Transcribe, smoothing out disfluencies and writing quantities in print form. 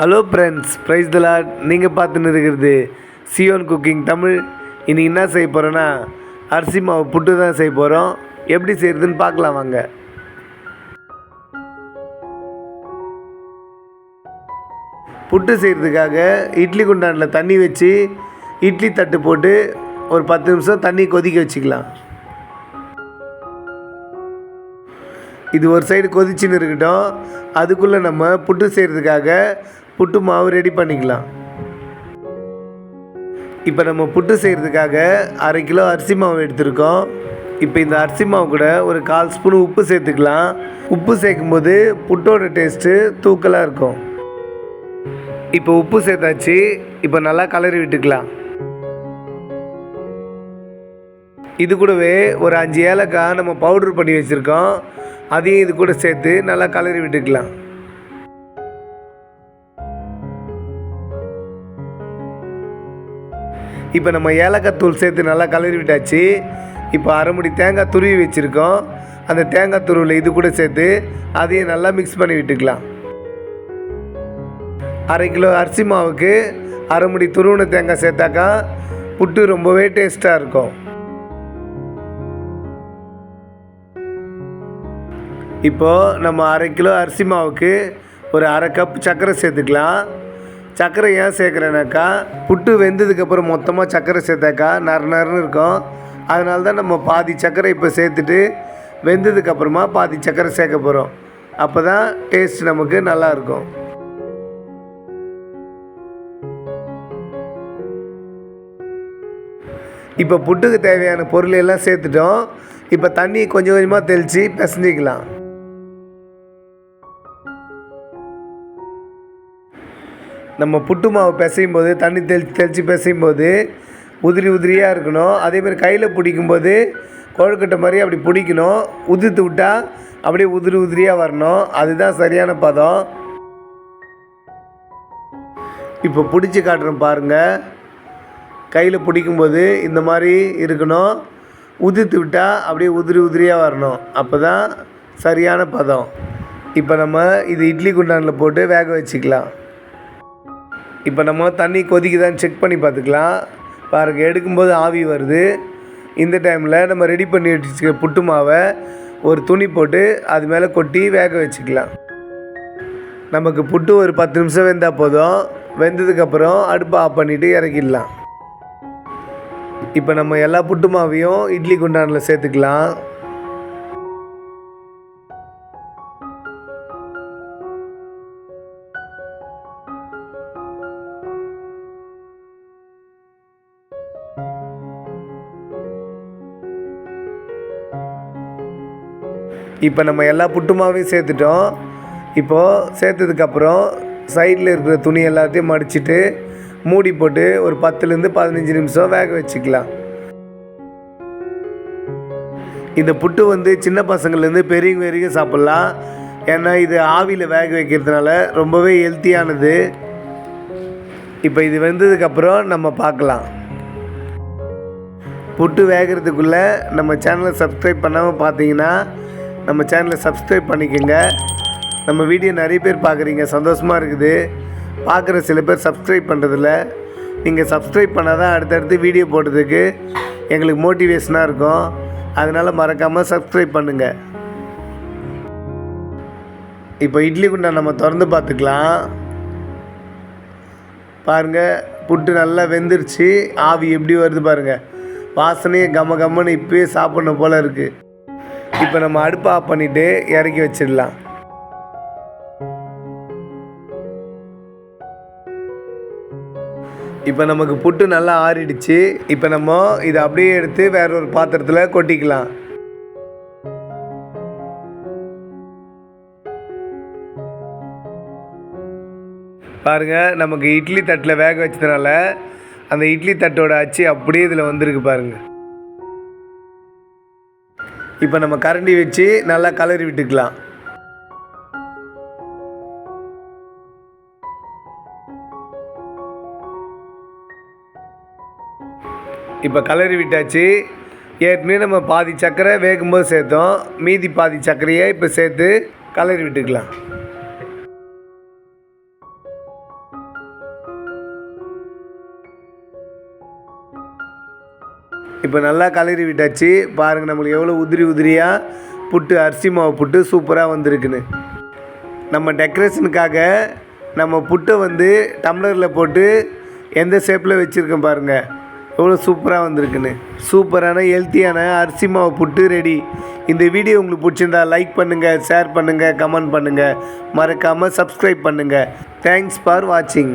Hello friends, price தி Lord. நீங்கள் பார்த்துன்னு இருக்கிறது சியோன் குக்கிங் தமிழ். இன்றைக்கி என்ன செய்ய போகிறோன்னா, அரிசி மாவு புட்டு தான் செய்ய போகிறோம். எப்படி செய்கிறதுன்னு பார்க்கலாம் வாங்க. புட்டு செய்கிறதுக்காக இட்லி குண்டானில் தண்ணி வச்சு இட்லி தட்டு போட்டு ஒரு 10 நிமிஷம் தண்ணி கொதிக்க வச்சுக்கலாம். இது ஒரு சைடு கொதிச்சுன்னு இருக்கட்டும். அதுக்குள்ளே நம்ம புட்டு செய்கிறதுக்காக புட்டு மாவு ரெடி பண்ணிக்கலாம். இப்போ நம்ம புட்டு செய்கிறதுக்காக 1/2 கிலோ அரிசி மாவு எடுத்துருக்கோம். இப்போ இந்த அரிசி மாவு கூட ஒரு 1/4 ஸ்பூன் உப்பு சேர்த்துக்கலாம். உப்பு சேர்க்கும்போது புட்டோட டேஸ்ட்டு தூக்கலாக இருக்கும். இப்போ உப்பு சேர்த்தாச்சு. இப்போ நல்லா கலரி விட்டுக்கலாம். இது கூடவே ஒரு 5 ஏலக்காய் நம்ம பவுடர் பண்ணி வச்சுருக்கோம். அதையும் இது கூட சேர்த்து நல்லா கலரி விட்டுக்கலாம். இப்போ நம்ம ஏலக்காய் தூள் சேர்த்து நல்லா கலரி விட்டாச்சு. இப்போ 1/2 முடி தேங்காய் துருவி வச்சுருக்கோம். அந்த தேங்காய் துருவில் இது கூட சேர்த்து அதையும் நல்லா மிக்ஸ் பண்ணி விட்டுக்கலாம். 1/2 கிலோ அரிசி மாவுக்கு 1/2 முடி துருவின தேங்காய் சேர்த்தாக்கா புட்டு ரொம்பவே டேஸ்ட்டாக இருக்கும். இப்போது நம்ம 1/2 கிலோ அரிசி மாவுக்கு ஒரு 1/2 கப் சர்க்கரை சேர்த்துக்கலாம். சர்க்கரை ஏன் சேர்க்குறேனாக்கா, புட்டு வெந்ததுக்கப்புறம் மொத்தமாக சர்க்கரை சேர்த்தாக்கா நறுன்னு இருக்கும். அதனால தான் நம்ம பாதி சர்க்கரை இப்போ சேர்த்துட்டு வெந்ததுக்கப்புறமா பாதி சர்க்கரை சேர்க்க போகிறோம். அப்போ தான் டேஸ்ட் நமக்கு நல்லாயிருக்கும். இப்போ புட்டுக்கு தேவையான பொருள் எல்லாம் சேர்த்துட்டோம். இப்போ தண்ணி கொஞ்சம் கொஞ்சமாக தெளித்து பிசைஞ்சிக்கலாம். நம்ம புட்டு மாவு பிசையும் போது தண்ணி தெளித்து பிசையும் போது உதிரியாக இருக்கணும். அதேமாதிரி கையில் பிடிக்கும்போது கொழுக்கட்டை மாதிரி அப்படி பிடிக்கணும். உதிர்த்து விட்டால் அப்படியே உதிரியாக வரணும். அதுதான் சரியான பதம். இப்போ பிடிச்சி காட்டுறோம் பாருங்கள். கையில் பிடிக்கும்போது இந்த மாதிரி இருக்கணும். உதிர்த்து விட்டால் அப்படியே உதிரியாக வரணும். அப்போ தான் சரியான பதம். இப்போ நம்ம இது இட்லி குண்டானில் போட்டு வேக வச்சுக்கலாம். இப்போ நம்ம தண்ணி கொதிக்குதான்னு செக் பண்ணி பார்த்துக்கலாம். பாருங்கள், எடுக்கும்போது ஆவி வருது. இந்த டைமில் நம்ம ரெடி பண்ணி வச்சுக்க புட்டு மாவை ஒரு துணி போட்டு அது மேலே கொட்டி வேக வச்சுக்கலாம். நமக்கு புட்டு ஒரு 10 நிமிஷம் வெந்தால் போதும். வெந்ததுக்கப்புறம் அடுப்பை ஆஃப் பண்ணிவிட்டு இறக்கிடலாம். இப்போ நம்ம எல்லா புட்டு மாவையும் இட்லி குண்டானில் சேர்த்துக்கலாம். இப்போ நம்ம எல்லா புட்டு மாவையும் சேர்த்துட்டோம். இப்போது சேர்த்ததுக்கப்புறம் சைடில் இருக்கிற துணி எல்லாத்தையும் மடிச்சுட்டு மூடி போட்டு ஒரு 10லேருந்து 15 நிமிஷம் வேக வச்சுக்கலாம். இந்த புட்டு வந்து சின்ன பசங்கள்லேருந்து பெரியவங்க வரைக்கும் சாப்பிட்லாம். ஏன்னா இது ஆவியில் வேக வைக்கிறதுனால ரொம்பவே ஹெல்த்தியானது. இப்போ இது வெந்ததுக்கப்புறம் நம்ம பார்க்கலாம். புட்டு வேகிறதுக்குள்ளே நம்ம சேனலை சப்ஸ்கிரைப் பண்ணாமல் பார்த்தீங்கன்னா நம்ம சேனலை சப்ஸ்கிரைப் பண்ணிக்கோங்க. நம்ம வீடியோ நிறைய பேர் பார்க்குறீங்க, சந்தோஷமாக இருக்குது. பார்க்குற சில பேர் சப்ஸ்கிரைப் பண்ணுறதில்ல. நீங்கள் சப்ஸ்கிரைப் பண்ணால் தான் அடுத்தடுத்து வீடியோ போடுறதுக்கு எங்களுக்கு மோட்டிவேஷனாக இருக்கும். அதனால் மறக்காமல் சப்ஸ்கிரைப் பண்ணுங்கள். இப்போ இட்லி குண்டான் நம்ம திறந்து பார்த்துக்கலாம். பாருங்கள், புட்டு நல்லா வெந்துருச்சு. ஆவி எப்படி வருது பாருங்கள். வாசனையே கம்மன்னு இப்போயே சாப்பிட்ணும் போல் இருக்குது. இப்போ நம்ம அடுப்பை ஆஃப் பண்ணிவிட்டு இறக்கி வச்சிடலாம். இப்போ நமக்கு புட்டு நல்லா ஆறிடுச்சு. இப்போ நம்ம இதை அப்படியே எடுத்து வேற ஒரு பாத்திரத்தில் கொட்டிக்கலாம். பாருங்கள், நமக்கு இட்லி தட்டில் வேக வச்சதுனால அந்த இட்லி தட்டோட அச்சு அப்படியே இதில் வந்திருக்கு பாருங்கள். இப்போ நம்ம கரண்டி வச்சு நல்லா கலரி விட்டுக்கலாம். இப்போ கலரி விட்டாச்சு. ஏற்கனவே நம்ம பாதி சர்க்கரை வேகும்போது சேர்த்தோம். மீதி பாதி சர்க்கரையை இப்போ சேர்த்து கலரி விட்டுக்கலாம். இப்போ நல்லா கலரி விட்டாச்சு. பாருங்கள் நம்மளுக்கு எவ்வளோ உதிரி உதிரியாக புட்டு, அரிசி மாவு புட்டு சூப்பராக வந்திருக்குன்னு. நம்ம டெக்கரேஷனுக்காக நம்ம புட்டை வந்து டம்ளரில் போட்டு எந்த ஷேப்பில் வச்சுருக்கேன் பாருங்கள், எவ்வளோ சூப்பராக வந்திருக்குன்னு. சூப்பரான ஹெல்த்தியான அரிசி மாவு புட்டு ரெடி. இந்த வீடியோ உங்களுக்கு பிடிச்சிருந்தா லைக் பண்ணுங்கள், ஷேர் பண்ணுங்கள், கமெண்ட் பண்ணுங்கள், மறக்காமல் சப்ஸ்கிரைப் பண்ணுங்கள். தேங்க்ஸ் ஃபார் வாட்சிங்.